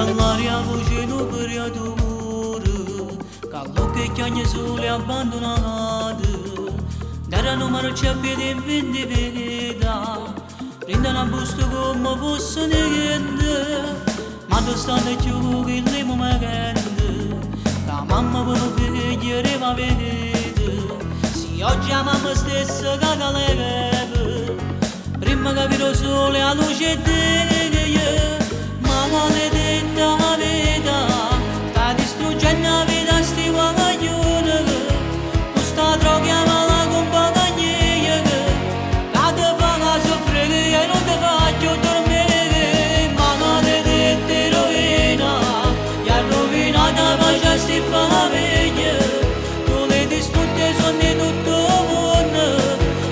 Nell'aria voce no creatore, callo che chiagna sole abbandonato. Dare numero c'è piede in venti veda, prende una busta come fosse niente. Ma tu stai più che il limo mi rende, la mamma per figlia arriva a vedere. Se oggi la mamma stessa caga le vede, prima capirò sole a luce di ma maledetta la vita, sta distruggendo la vita sti guadagnone, questa droga la compagnia, che te fa soffrire e non ti faccio dormire, ma maledetta rovina, gli ha rovinato la pace sti famiglia, tu le distrutte sono di tutto il mondo,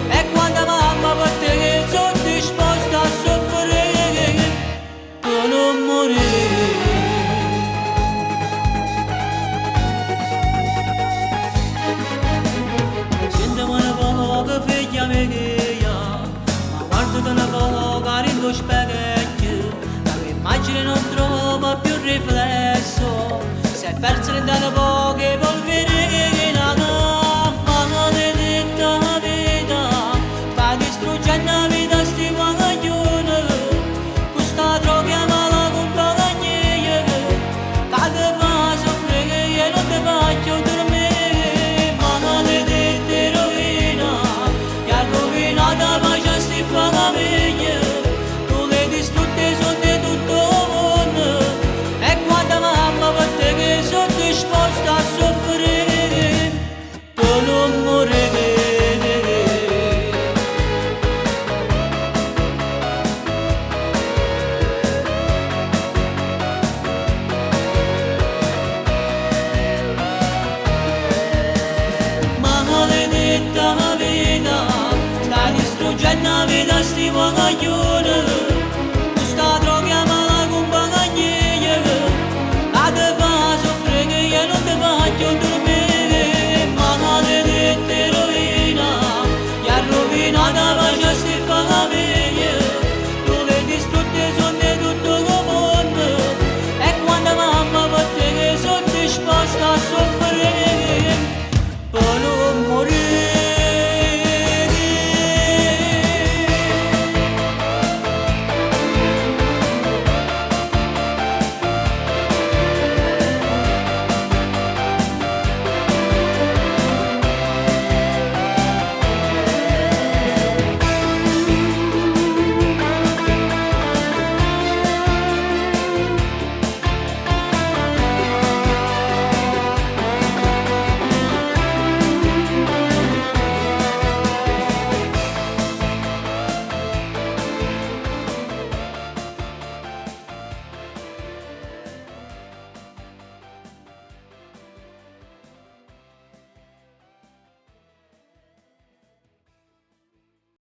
e quando mamma per te sono disposta a soffrire, per non morire. Sentiamo una poca figlia mia, ma guardate una poca rindo specchio, l'immagine non trova più riflesso, si è persa in tante poche polveri, la maledetta vita, sta distruggendo la vita sti guadagnone, questa droga mala compagnia, che te fa soffrire e non ti faccio dormire, maledetta rovina, che ha rovinato la pace sti famiglia, tu le distrutte sono di tutto il mondo, e quando mamma per te che sono disposta a soffrire, per non morire. Maledetta vita, sta distruggendo la vita sti guadagnone.